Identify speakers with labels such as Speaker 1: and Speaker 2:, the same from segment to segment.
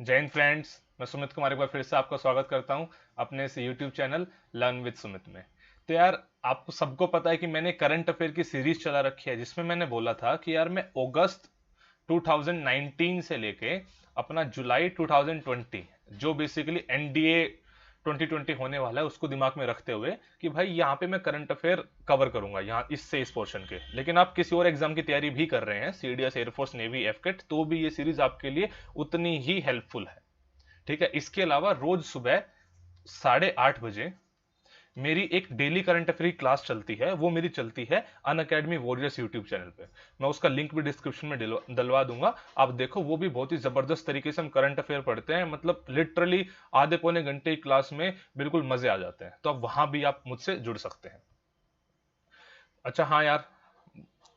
Speaker 1: जय हिंद फ्रेंड्स। मैं सुमित कुमार एक बार फिर से आपका स्वागत करता हूं अपने इस YouTube channel learn with Sumit में। तो यार, आपको सबको पता है कि मैंने करंट अफेयर की सीरीज चला रखी है जिसमें मैंने बोला था कि यार मैं अगस्त 2019 से लेके अपना जुलाई 2020, जो बेसिकली एनडीए 2020 होने वाला है, उसको दिमाग में रखते हुए कि भाई यहाँ पे मैं करंट अफेयर कवर करूंगा यहाँ इससे इस पोर्शन के। लेकिन आप किसी और एग्जाम की तैयारी भी कर रहे हैं, सीडीएस, एयरफोर्स, नेवी, एफकेट, तो भी ये सीरीज आपके लिए उतनी ही हेल्पफुल है। ठीक है। इसके अलावा रोज सुबह 8:30 बजे मेरी एक डेली करंट अफेयर की क्लास चलती है, वो मेरी चलती है अन अकेडमी वॉरियर्स यूट्यूब चैनल पे। मैं उसका लिंक भी डिस्क्रिप्शन में डलवा दूंगा। आप देखो, वो भी बहुत ही जबरदस्त तरीके से हम करंट अफेयर पढ़ते हैं, मतलब लिटरली आधे पौने घंटे की क्लास में बिल्कुल मजे आ जाते हैं। तो अब वहां भी आप मुझसे जुड़ सकते हैं। अच्छा हाँ यार,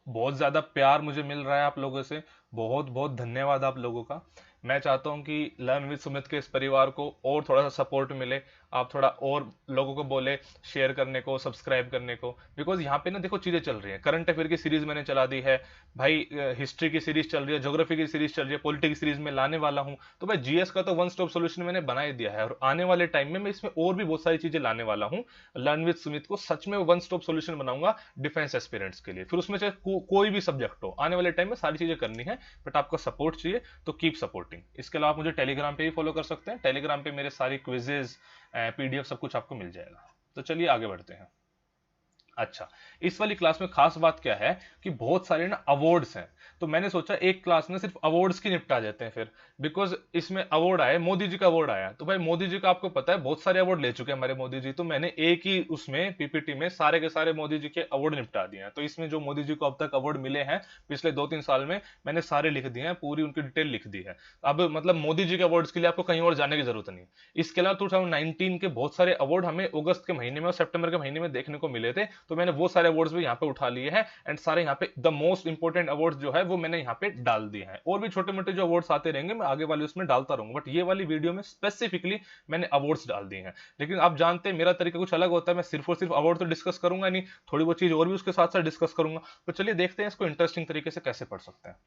Speaker 1: बहुत ज्यादा प्यार मुझे मिल रहा है आप लोगों से। बहुत बहुत धन्यवाद आप लोगों का। मैं चाहता हूं कि लर्न विद सुमित के इस परिवार को और थोड़ा सा सपोर्ट मिले। आप थोड़ा और लोगों को बोले शेयर करने को, सब्सक्राइब करने को। बिकॉज यहाँ पे ना देखो, चीजें चल रही हैं। करंट अफेयर की सीरीज मैंने चला दी है भाई, हिस्ट्री की सीरीज चल रही है, ज्योग्राफी की सीरीज चल रही है, पॉलिटिक्स की सीरीज में लाने वाला हूँ। तो भाई जीएस का तो वन स्टॉप सोल्यूशन मैंने बना ही दिया है, और आने वाले टाइम में मैं इसमें और भी बहुत सारी चीजें लाने वाला हूँ। लर्न विद सुमित को सच में वन स्टॉप सोल्यूशन बनाऊंगा डिफेंस एस्पिरेंट्स के लिए। फिर उसमें चाहे कोई भी सब्जेक्ट हो, आने वाले टाइम में सारी चीजें करनी है। बट आपका सपोर्ट चाहिए, तो कीप सपोर्टिंग। इसके अलावा आप मुझे टेलीग्राम पे भी फॉलो कर सकते हैं। टेलीग्राम पे मेरे सारी क्विजेज, पीडीएफ, सब कुछ आपको मिल जाएगा। तो चलिए आगे बढ़ते हैं। अच्छा, इस वाली क्लास में खास बात क्या है कि बहुत सारे ना अवार्ड्स हैं। तो मैंने सोचा एक क्लास में सिर्फ अवार्ड्स की निपटा देते हैं फिर। बिकॉज इसमें अवार्ड आए, मोदी जी का अवार्ड आया, तो भाई मोदी जी का आपको पता है बहुत सारे अवार्ड ले चुके हैं हमारे मोदी जी। तो मैंने एक ही उसमें पीपीटी में सारे के सारे मोदी जी के अवार्ड निपटा दिए हैं। तो इसमें जो मोदी जी को अब तक अवार्ड मिले हैं पिछले 2-3 साल में, मैंने सारे लिख दिए हैं, पूरी उनकी डिटेल लिख दी है। अब मतलब मोदी जी के अवार्ड्स के लिए आपको कहीं और जाने की जरूरत नहीं। इसके अलावा 2019 के बहुत सारे अवार्ड हमें अगस्त के महीने में और सितंबर के महीने में देखने को मिले थे। तो मैंने वो सारे अवार्ड्स भी यहाँ पे उठा लिए हैं, एंड सारे यहाँ पे द मोस्ट इंपॉर्टेंट अवार्ड्स जो है वो मैंने यहाँ पे डाल दिए हैं। और भी छोटे मोटे जो अवार्ड्स आते रहेंगे मैं आगे वाले उसमें डालता रहूंगा, बट ये वाली वीडियो में स्पेसिफिकली मैंने अवार्ड्स डाल दिए हैं। लेकिन आप जानते हैं मेरा तरीका कुछ अलग होता है, मैं सिर्फ और सिर्फ अवार्ड तो डिस्कस करूंगा नहीं, थोड़ी बहुत चीज और भी उसके साथ साथ डिस्कस करूंगा। तो चलिए देखते हैं इसको इंटरेस्टिंग तरीके से कैसे पढ़ सकते हैं।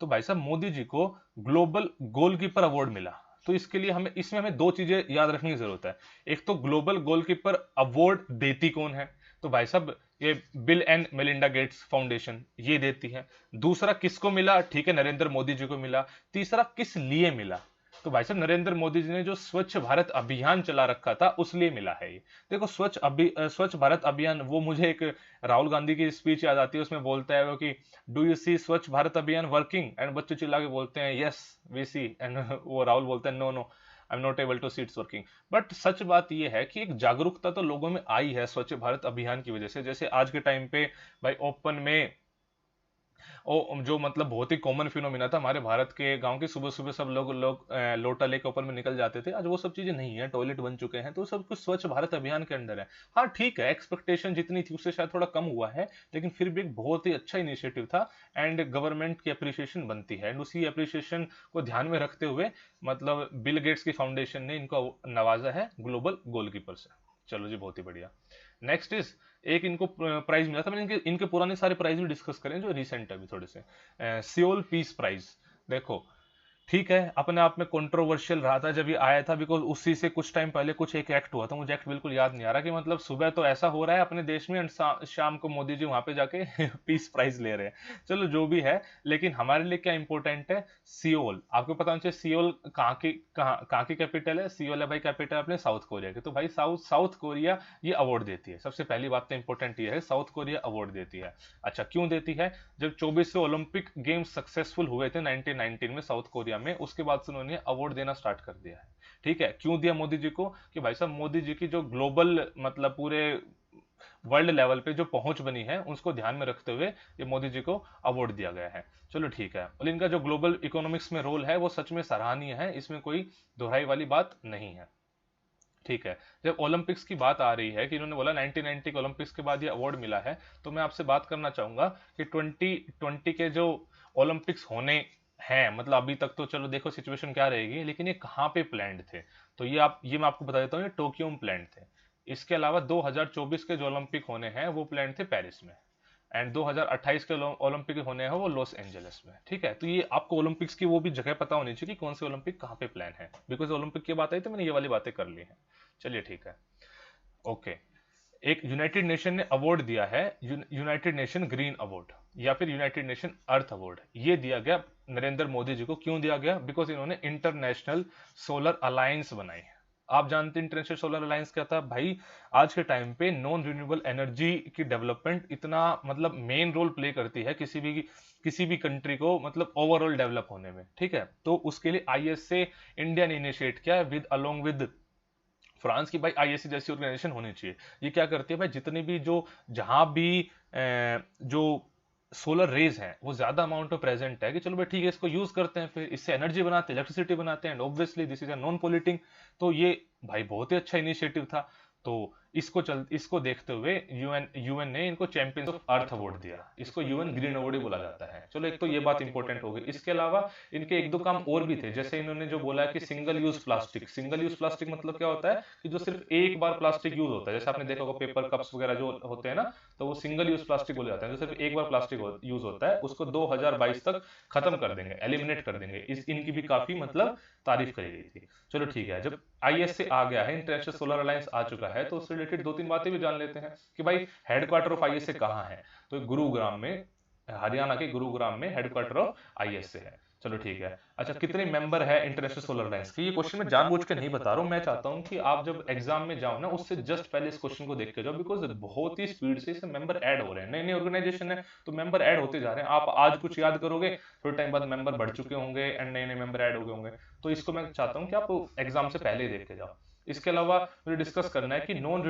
Speaker 1: तो भाई साहब, मोदी जी को ग्लोबल गोलकीपर अवार्ड मिला। तो इसके लिए हमें इसमें हमें दो चीजें याद रखने की जरूरत है। एक तो ग्लोबल गोलकीपर अवार्ड देती कौन है? तो भाई साहब, ये bill and Melinda Gates foundation ये देती है। दूसरा किसको मिला? ठीक है, नरेंद्र मोदी जी को मिला। तीसरा किस लिए मिला? तो भाई साहब, नरेंद्र मोदी जी ने जो स्वच्छ भारत अभियान चला रखा था उस लिए मिला है ये। देखो, स्वच्छ भारत अभियान, वो मुझे एक राहुल गांधी की स्पीच याद आती है। उसमें बोलता है वो कि डू यू सी स्वच्छ भारत अभियान वर्किंग, एंड बच्चे चिल्ला के बोलते हैं यस वी सी, एंड वो राहुल बोलते हैं no no, I am not able to see it's working. But सच बात यह है कि एक जागरूकता तो लोगों में आई है स्वच्छ भारत अभियान की वजह से। जैसे आज के टाइम पे भाई ओपन में ओ जो मतलब बहुत ही कॉमन फिनोमिना था हमारे भारत के गांव के, सुबह सुबह सब लोग लोग लोटा लेके ऊपर में निकल जाते थे। आज वो सब चीजें नहीं है, टॉयलेट बन चुके हैं। तो सब कुछ स्वच्छ भारत अभियान के अंडर है। हाँ ठीक है, एक्सपेक्टेशन जितनी थी उससे शायद थोड़ा कम हुआ है, लेकिन फिर भी एक बहुत ही अच्छा इनिशिएटिव था। एंड गवर्नमेंट की अप्रिसिएशन बनती है, एंड उसी अप्रिसिएशन को ध्यान में रखते हुए मतलब बिल गेट्स की फाउंडेशन ने इनको नवाजा है ग्लोबल गोलकीपर से। चलो जी, बहुत ही बढ़िया। नेक्स्ट इज, एक इनको प्राइज मिला था। मैंने इनके इनके पुराने सारे प्राइज भी डिस्कस करें जो रिसेंट है अभी थोड़े से। सियोल पीस प्राइज, देखो ठीक है, अपने आप में कंट्रोवर्शियल रहा था जब ये आया था, बिकॉज उसी से कुछ टाइम पहले कुछ एक एक्ट हुआ था, मुझे एक्ट बिल्कुल याद नहीं आ रहा, कि मतलब सुबह तो ऐसा हो रहा है अपने देश में, एंड शाम को मोदी जी वहां पे जाके पीस प्राइज ले रहे हैं। चलो जो भी है, लेकिन हमारे लिए क्या इंपॉर्टेंट है? सियोल, आपको पता होना चाहिए सियोल कहाँ की कैपिटल है। सियोल है भाई कैपिटल अपने साउथ कोरिया की। तो भाई साउथ साउथ कोरिया ये अवार्ड देती है। सबसे पहली बात तो इंपॉर्टेंट ये है, साउथ कोरिया अवार्ड देती है। अच्छा, क्यों देती है? जब 24वें ओलंपिक गेम्स सक्सेसफुल हुए थे 1919 में साउथ कोरिया में, उसके बाद से उन्होंने अवार्ड देना स्टार्ट कर दिया है। ठीक है, क्यों दिया मोदी जी को? कि भाई साहब, मोदी जी की जो ग्लोबल मतलब पूरे वर्ल्ड लेवल पे जो पहुंच बनी है उसको ध्यान में रखते हुए ये मोदी जी को अवार्ड दिया गया है। चलो ठीक है, और इनका जो ग्लोबल इकोनॉमिक्स में रोल है वो सच में सराहनीय है, इसमें कोई दोहराई वाली बात नहीं है। ठीक है, जब ओलंपिक्स की बात आ रही है कि इन्होंने बोला 1990 के ओलंपिक्स के बाद ये अवार्ड मिला है, तो मैं आपसे बात करना चाहूंगा कि 2020 के जो ओलंपिक्स होने हैं, मतलब अभी तक तो चलो देखो सिचुएशन क्या रहेगी, लेकिन ये कहाँ पे प्लान्ड थे? तो ये मैं आपको बता देता हूँ, ये टोक्यो में प्लान्ड थे। इसके अलावा 2024 के जो ओलंपिक होने हैं वो प्लान्ड थे पेरिस में। एंड 2028 के ओलंपिक होने हैं वो लॉस एंजलिस में, ठीक है। तो ये आपको ओलंपिक्स की वो भी जगह पता होनी चाहिए कि कौन से ओलंपिक कहाँ पे प्लान है, बिकॉज ओलंपिक की बात आई तो मैंने ये वाली बातें कर ली हैं। चलिए ठीक है, ओके। एक यूनाइटेड नेशन ने अवार्ड दिया है, यूनाइटेड नेशन ग्रीन अवार्ड या फिर यूनाइटेड नेशन अर्थ अवार्ड। ये दिया गया नरेंद्र मोदी जी को। क्यों दिया गया? बिकॉज इन्होंने इंटरनेशनल सोलर अलायंस बनाई है। आप जानते हैं इंटरनेशनल सोलर अलायंस क्या था भाई? आज के टाइम पे नॉन रिन्यूएबल एनर्जी की डेवलपमेंट इतना मतलब मेन रोल प्ले करती है किसी भी कंट्री को मतलब ओवरऑल डेवलप होने में, ठीक है। तो उसके लिए आईएसए इंडिया ने इनिशिएट किया विद अलोंग विद फ्रांस की भाई आईएससी जैसी ऑर्गेनाइजेशन होनी चाहिए। ये क्या करती है भाई, जितने भी जो जहां भी जो सोलर रेज हैं वो ज्यादा अमाउंट में प्रेजेंट है कि चलो भाई ठीक है इसको यूज करते हैं, फिर इससे एनर्जी बनाते हैं, इलेक्ट्रिसिटी बनाते हैं, and obviously this is a non polluting. तो ये भाई बहुत ही अच्छा इनिशिएटिव था। तो इसको देखते हुए यूएन ने इनको चैंपियंस ऑफ अर्थ अवार्ड दिया। इसको यूएन ग्रीन अवार्ड ही बोला जाता है। चलो एक तो ये बात इंपॉर्टेंट हो गई। इसके अलावा इनके एक दो काम और भी थे, जैसे इन्होंने जो बोला है कि सिंगल यूज प्लास्टिक मतलब क्या होता है कि जो सिर्फ एक बार प्लास्टिक यूज होता है, जैसे आपने देखा होगा पेपर कप्स वगैरह जो होते हैं ना, तो वो सिंगल यूज प्लास्टिक बोले जाते हैं। जो सिर्फ एक बार प्लास्टिक यूज होता है उसको 2022 तक खत्म कर देंगे, एलिमिनेट कर देंगे। इनकी भी काफी मतलब तारीफ करी गई थी। चलो ठीक है, जब आईएसए आ गया है, इंटरनेशनल सोलर अलायंस आ चुका है, तो उससे रिलेटेड दो तीन बातें भी जान लेते हैं कि भाई हेडक्वार्टर ऑफ आईएसए कहाँ है। तो गुरुग्राम में, हरियाणा के गुरुग्राम में हेडक्वार्टर ऑफ आईएसए है। चलो ठीक है। अच्छा, कितने मेंबर है इंटरनेशनल सोलर अलायंस के? ये क्वेश्चन मैं जानबूझ के नहीं बता रहा हूँ। मैं चाहता हूँ कि आप जब एग्जाम में जाओ ना उससे जस्ट पहले इस क्वेश्चन को देख के जाओ, बिकॉज बहुत ही स्पीड से इसमें मेंबर ऐड हो रहे हैं। नई नई ऑर्गेनाइजेशन है तो मेंबर ऐड होते जा रहे हैं। आप आज कुछ याद करोगे, थोड़े टाइम बाद मेंबर बढ़ चुके होंगे एंड नए नए मेंबर ऐड हो गए होंगे। तो इसको मैं चाहता हूँ कि आप एग्जाम से पहले ही देख के जाओ। इसके अलावा मुझे डिस्कस करना है कि नॉन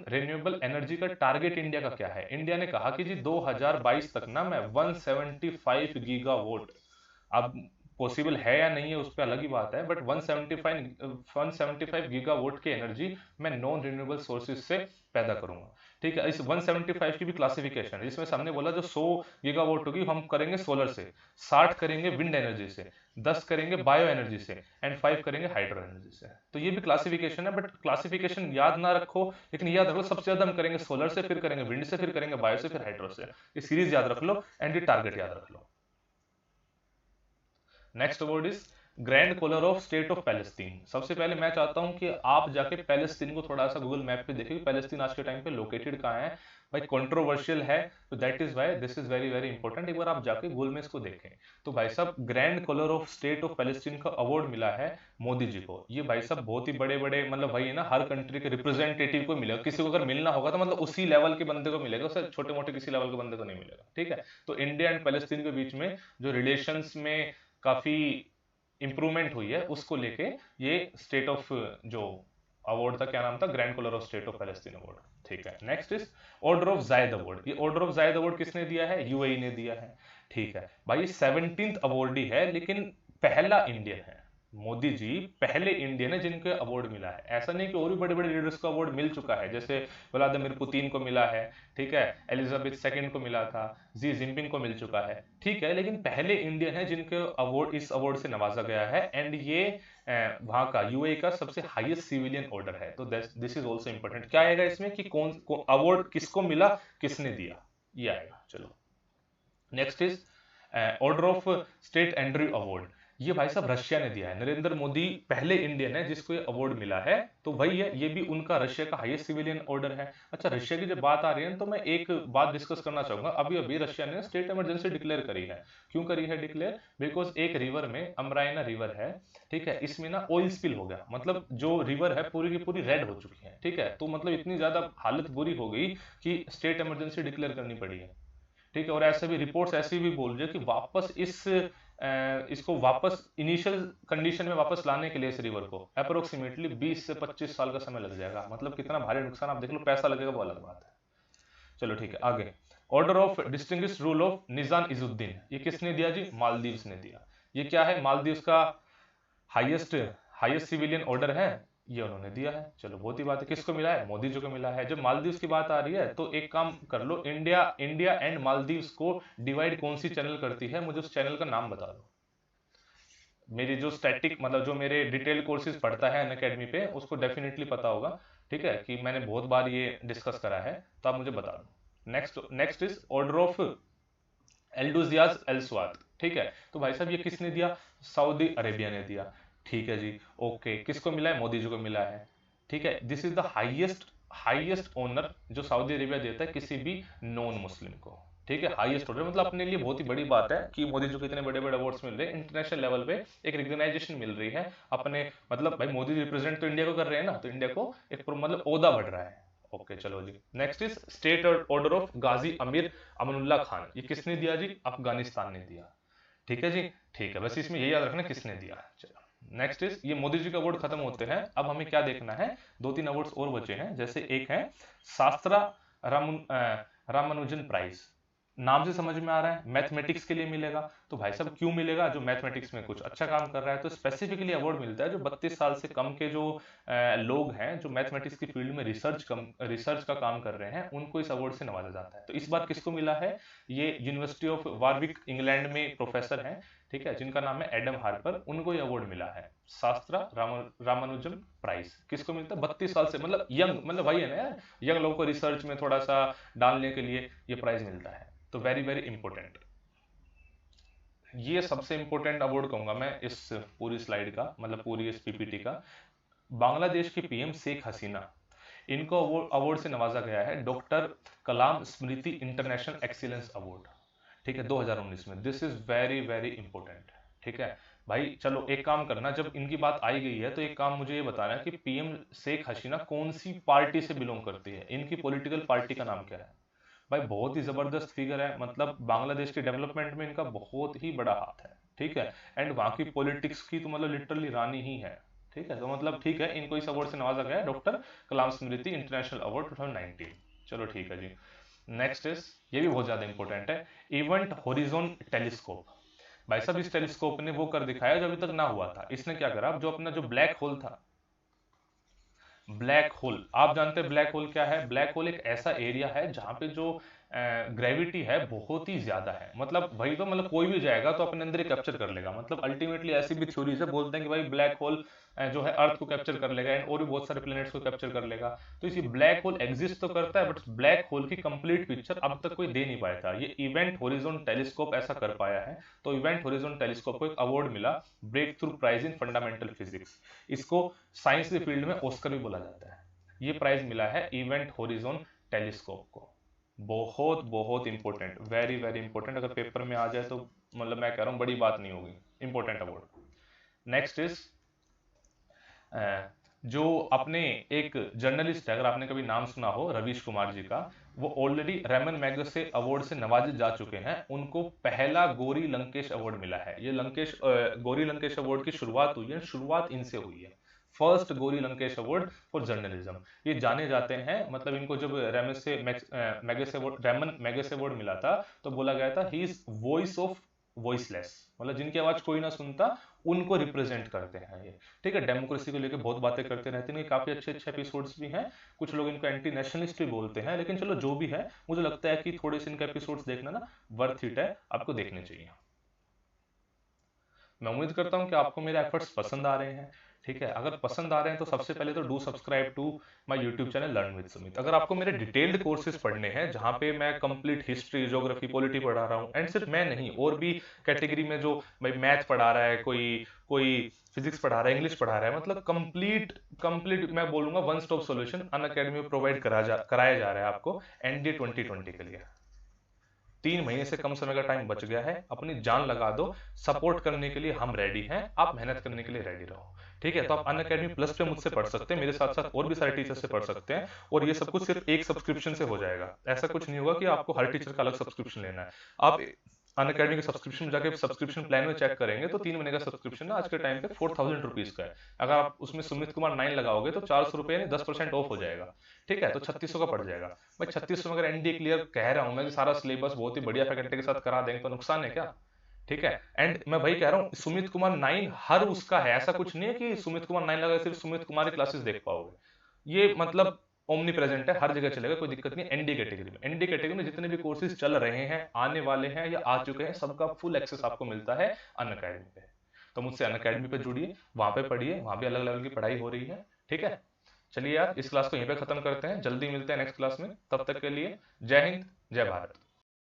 Speaker 1: रिन्यूएबल एनर्जी का टारगेट इंडिया का क्या है। इंडिया ने कहा कि जी 2022 तक ना मैं 175 गीगावाट, अब पॉसिबल है या नहीं है उस पर अलग ही बात है, बट 175 गीगावाट की एनर्जी मैं नॉन रिन्यूएबल सोर्सेज से पैदा करूंगा। ठीक है, इस 175 की भी क्लासिफिकेशन है, जिसमें हमने बोला जो 100 गीगावाट होगी हम करेंगे सोलर से, 60 करेंगे विंड एनर्जी से, 10 करेंगे बायो एनर्जी से, एंड 5 करेंगे हाइड्रो एनर्जी से। तो ये भी क्लासिफिकेशन है, बट क्लासिफिकेशन याद ना रखो, लेकिन याद रखो सबसे ज्यादा हम करेंगे सोलर से, फिर करेंगे विंड से, फिर करेंगे बायो से, फिर हाइड्रो से। ये सीरीज याद रख लो एंड ये टारगेट याद रख लो। Next word is grand collar of state of Palestine. सबसे पहले मैं चाहता हूं कि आप जाके पैलेस्तीन को थोड़ा सा गूगल मैप पे देखिए कि पैलेस्तीन आज के टाइम पे लोकेटेड कहाँ है। भाई कंट्रोवर्शियल है, तो that is why this is very very important. एक बार आप जाके गूगल में इसको देखें। तो भाई साहब grand collar of state of Palestine का अवार्ड मिला है मोदी जी को। ये भाई साहब बहुत ही बड़े बड़े मतलब भाई है ना, हर कंट्री के रिप्रेजेंटेटिव को मिलेगा। किसी को अगर मिलना होगा तो मतलब उसी लेवल के बंदे को मिलेगा, उससे छोटे मोटे किसी लेवल के बंदे को नहीं मिलेगा। ठीक है, तो इंडिया एंड पैलेस्तीन के बीच में जो रिलेशंस में काफी इंप्रूवमेंट हुई है उसको लेके ये स्टेट ऑफ जो अवार्ड था, क्या नाम था, grand collar of state of Palestine award. ठीक है, next is order of Zayed award. ये ऑर्डर ऑफ जायद अवार्ड किसने दिया है? यूएई ने दिया है। ठीक है भाई, 17th अवार्डी है, लेकिन पहला इंडियन है। मोदी जी पहले इंडियन है जिनको अवार्ड मिला है। ऐसा नहीं कि और भी बड़े बड़े लीडर्स को अवार्ड मिल चुका है, जैसे व्लादिमीर पुतिन को मिला है, ठीक है, एलिजाबेथ सेकंड को मिला था, जी जिनपिंग को मिल चुका है, ठीक है, लेकिन पहले इंडियन है जिनको अवार्ड इस अवार्ड से नवाजा गया है। एंड ये वहां का यूएई का सबसे हाईएस्ट सिविलियन ऑर्डर है। तो दिस इज ऑल्सो इंपॉर्टेंट। क्या आएगा इसमें कि कौन अवार्ड किसको मिला, किसने दिया, ये आएगा। चलो next is order of state Andrew award. ये भाई साहब रशिया ने दिया है। नरेंद्र मोदी पहले इंडियन है जिसको ये अवार्ड मिला है, तो वही है, ये भी उनका रशिया का हाईएस्ट सिविलियन ऑर्डर है। अच्छा, रशिया की जब बात आ रही है तो मैं एक बात डिस्कस करना चाहूंगा। अभी अभी रशिया ने स्टेट इमरजेंसी डिक्लेयर करी है। क्यों करी है डिक्लेयर? बिकॉज एक रिवर में, अमराइना रिवर है, ठीक है, इसमें ना ऑयल स्पिल हो गया। मतलब जो रिवर है पूरी की पूरी रेड हो चुकी है। ठीक है, तो मतलब इतनी ज्यादा हालत बुरी हो गई कि स्टेट इमरजेंसी डिक्लेयर करनी पड़ी है। ठीक है, और ऐसे भी रिपोर्ट्स ऐसी भी बोल रही है कि वापस इसको वापस इनिशियल कंडीशन में वापस लाने के लिए इस रिवर को अप्रोक्सीमेटली 20 से 25 साल का समय लग जाएगा। मतलब कितना भारी नुकसान, आप देख लो, पैसा लगेगा वो अलग बात है। चलो ठीक है, आगे order of distinguished rule of निजान इजुद्दीन, ये किसने दिया जी? मालदीव्स ने दिया। ये क्या है? मालदीव्स का हाईएस्ट हाईएस्ट सिविलियन ऑर्डर है, ये उन्होंने दिया है। चलो बहुत ही बात है, किसको मिला है? मोदी जी को मिला है। जब मालदीव्स की बात आ रही है तो एक काम कर लो, इंडिया एंड मालदीव्स को डिवाइड कौन सी चैनल करती है? मुझे उस चैनल का नाम बता दो। मेरी जो स्टैटिक मतलब जो मेरे डिटेल कोर्सेज पढ़ता है अनअकैडमी पे, उसको डेफिनेटली पता होगा, ठीक है, कि मैंने बहुत बार ये डिस्कस करा है, तो आप मुझे बता दो। Next next is order of एल्डोजियाज एल्सवात, ठीक है। तो भाई साहब ये किसने दिया? सऊदी अरेबिया ने दिया, ठीक है जी। ओके, किसको मिला है? मोदी जी को मिला है, ठीक है। This is the highest honour जो सऊदी अरेबिया देता है किसी भी नॉन मुस्लिम को, ठीक है। हाईएस्ट ऑर्डर मतलब अपने लिए बहुत ही बड़ी बात है कि मोदी जी को इतने बड़े बड़े अवार्ड्स मिल रहे हैं, इंटरनेशनल लेवल पे एक रिकग्नाइजेशन मिल रही है अपने, मतलब भाई मोदी जी रिप्रेजेंट तो इंडिया को कर रहे हैं ना, तो इंडिया को एक मतलब ओहदा बढ़ रहा है। ओके चलो जी। Next is state order of Ghazi Amir Amanullah Khan, ये किसने दिया जी? अफगानिस्तान ने दिया, ठीक है जी। ठीक है, बस इसमें यही याद रखना किसने दिया। चलो नेक्स्ट इज, ये मोदी जी के अवार्ड खत्म होते हैं, अब हमें क्या देखना है? दो तीन अवार्ड्स और बचे हैं, जैसे एक है शास्त्रा रामानुजन प्राइज, नाम से समझ में आ रहा है मैथमेटिक्स के लिए मिलेगा। तो भाई साहब क्यों मिलेगा? जो मैथमेटिक्स में कुछ अच्छा काम कर रहा है, तो स्पेसिफिकली अवार्ड मिलता है जो 32 साल से कम के जो लोग हैं जो मैथमेटिक्स की फील्ड में रिसर्च का काम कर रहे हैं, उनको इस अवार्ड से नवाजा जाता है। तो इस बार किसको मिला है? ये यूनिवर्सिटी ऑफ वारविक इंग्लैंड में प्रोफेसर हैं, ठीक है, जिनका नाम है एडम हार्पर, उनको ये अवार्ड मिला है शास्त्रा रामानुजन प्राइज। किसको मिलता है? 32 साल से, मतलब यंग, मतलब भाई है ना यार, यंग लोगों को रिसर्च में थोड़ा सा डालने के लिए ये प्राइज मिलता है। तो वेरी वेरी इंपॉर्टेंट, ये सबसे इंपॉर्टेंट अवार्ड कहूंगा मैं इस पूरी स्लाइड का, मतलब पूरी इस पीपीटी का। बांग्लादेश की पीएम शेख हसीना, इनको अवार्ड से नवाजा गया है डॉक्टर कलाम स्मृति इंटरनेशनल एक्सीलेंस अवार्ड, ठीक है, 2019 में। This is very very important, ठीक है भाई। चलो एक काम करना, जब इनकी बात आई गई है तो एक काम मुझे ये बताना है कि पीएम शेख हसीना कौन सी पार्टी से बिलोंग करती है, इनकी पॉलिटिकल पार्टी का नाम क्या है? भाई बहुत ही जबरदस्त फिगर है, मतलब बांग्लादेश के डेवलपमेंट में इनका बहुत ही बड़ा हाथ है, ठीक है। एंड वहां की पॉलिटिक्स की तो मतलब लिटरली रानी ही है, ठीक है। तो मतलब ठीक है, इनको इस अवार्ड से नवाजा गया है, डॉक्टर कलाम स्मृति इंटरनेशनल अवार्ड 2019। चलो ठीक है जी। नेक्स्ट इज, ये भी बहुत ज्यादा इंपॉर्टेंट है, इवेंट होरिजोन टेलीस्कोप। भाई साहब इस टेलीस्कोप ने वो कर दिखाया जो अभी तक ना हुआ था। इसने क्या करा, जो अपना जो ब्लैक होल था, ब्लैक होल, आप जानते हैं ब्लैक होल क्या है? ब्लैक होल एक ऐसा एरिया है जहां पे जो ग्रेविटी है बहुत ही ज्यादा है, मतलब भाई तो मतलब कोई भी जाएगा तो अपने अंदर ही कैप्चर कर लेगा, मतलब अल्टीमेटली ऐसी भी थ्योरीज है, बोलते हैं कि भाई ब्लैक होल जो है अर्थ को कैप्चर कर लेगा एंड और भी बहुत सारे प्लैनेट्स को कैप्चर कर लेगा। तो इसी ब्लैक होल एग्जिस्ट तो करता है, बट ब्लैक होल की कंप्लीट पिक्चर अब तक कोई दे नहीं पाया था, ये इवेंट होरिजोन टेलीस्कोप ऐसा कर पाया है। तो इवेंट होरिजोन टेलीस्कोप को एक अवार्ड मिला, breakthrough prize in fundamental physics, इसको साइंस के फील्ड में ऑस्कर भी बोला जाता है। ये प्राइज मिला है इवेंट होरिजोन टेलीस्कोप को। बहुत बहुत इंपॉर्टेंट, वेरी वेरी इंपॉर्टेंट, अगर पेपर में आ जाए तो मतलब मैं कह रहा हूं बड़ी बात नहीं होगी, इंपॉर्टेंट अवार्ड। नेक्स्ट इज, जो अपने एक जर्नलिस्ट है, अगर आपने कभी नाम सुना हो रवीश कुमार जी का, वो ऑलरेडी रेमन मैगसेसे अवार्ड से नवाजे जा चुके हैं, उनको पहला गौरी लंकेश अवार्ड मिला है। ये गौरी लंकेश अवार्ड की शुरुआत हुई है, शुरुआत इनसे हुई है, first Gauri Lankesh award for journalism. ये जाने जाते हैं, मतलब इनको जब रेमन मैगसेसे अवार्ड मिला था तो बोला गया था he is voice of voiceless, मतलब जिनकी आवाज कोई ना सुनता उनको रिप्रेजेंट करते हैं ये, ठीक है। डेमोक्रेसी को लेकर बहुत बातें करते रहते हैं, काफी अच्छे अच्छे एपिसोड्स भी हैं। कुछ लोग इनको एंटी नेशनलिस्ट भी बोलते हैं, लेकिन चलो जो भी है, मुझे लगता है कि थोड़े से इनके एपिसोड्स देखना ना वर्थ इट है, आपको देखने चाहिए। मैं उम्मीद करता हूं कि आपको मेरे एफर्ट्स पसंद आ रहे हैं, ठीक है। अगर पसंद आ रहे हैं तो सबसे पहले तो do subscribe to my YouTube channel learn with Sumit. अगर आपको मेरे डिटेल्ड कोर्सेज पढ़ने हैं जहां पे मैं कंप्लीट हिस्ट्री, ज्योग्राफी, पॉलिटी पढ़ा रहा हूं, एंड सिर्फ मैं नहीं, और भी कैटेगरी में जो भाई मैथ पढ़ा रहा है, कोई कोई फिजिक्स पढ़ा रहा है, इंग्लिश पढ़ा रहा है, मतलब कंप्लीट कंप्लीट मैं बोलूंगा वन स्टॉप सॉल्यूशन अनअकैडमी में प्रोवाइड कराया जा रहा है आपको एनडीए 2020 के लिए। 3 महीने से कम समय का टाइम बच गया है, अपनी जान लगा दो, सपोर्ट करने के लिए हम रेडी हैं, आप मेहनत करने के लिए रेडी रहो, ठीक है। तो आप अनअकैडमी प्लस पे मुझसे पढ़ सकते हैं, मेरे साथ साथ और भी सारे टीचर से पढ़ सकते हैं, और ये सब कुछ सिर्फ एक सब्सक्रिप्शन से हो जाएगा। ऐसा कुछ नहीं होगा कि आपको हर टीचर का अलग सब्सक्रिप्शन लेना है। आप अनअकैडमी के सब्सक्रिप्शन में जाके सब्सक्रिप्शन प्लान में चेक करेंगे तो 3 महीने का सब्सक्रिप्शन ना आज के टाइम पे 4000 रुपीज का है। अगर आप उसमें सुमित कुमार 9 लगाओगे तो 400 रुपये यानी 10% ऑफ हो जाएगा, ठीक है। तो 3600 का पड़ जाएगा। भाई 3600 में अगर एनडीए क्लियर कह रहा हूं मैं कि सारा सिलेबस बहुत ही बढ़िया फैकल्टी के साथ करा देंगे तो नुकसान है क्या? ठीक है। एंड मैं भाई कह रहा हूँ सुमित कुमार 9 हर उसका है, ऐसा कुछ नहीं है कि सुमित कुमार 9 लगा सिर्फ सुमित कुमार की क्लासेस देख पाओगे। ये मतलब ओमनी प्रेजेंट है, हर जगह चलेगा, कोई दिक्कत नहीं। एनडी कैटेगरी में, एनडी कैटेगरी में जितने भी कोर्सेज चल रहे हैं, आने वाले हैं या आ चुके हैं, सबका फुल एक्सेस आपको मिलता है अनअकैडमी पे। तो मुझसे अनअकैडमी पे जुड़िए, वहां पे पढ़िए, वहां भी अलग लेवल की पढ़ाई हो रही है, ठीक है। चलिए यार, इस क्लास को यहीं पे खत्म करते हैं, जल्दी मिलते हैं नेक्स्ट क्लास में। तब तक के लिए जय हिंद, जय भारत।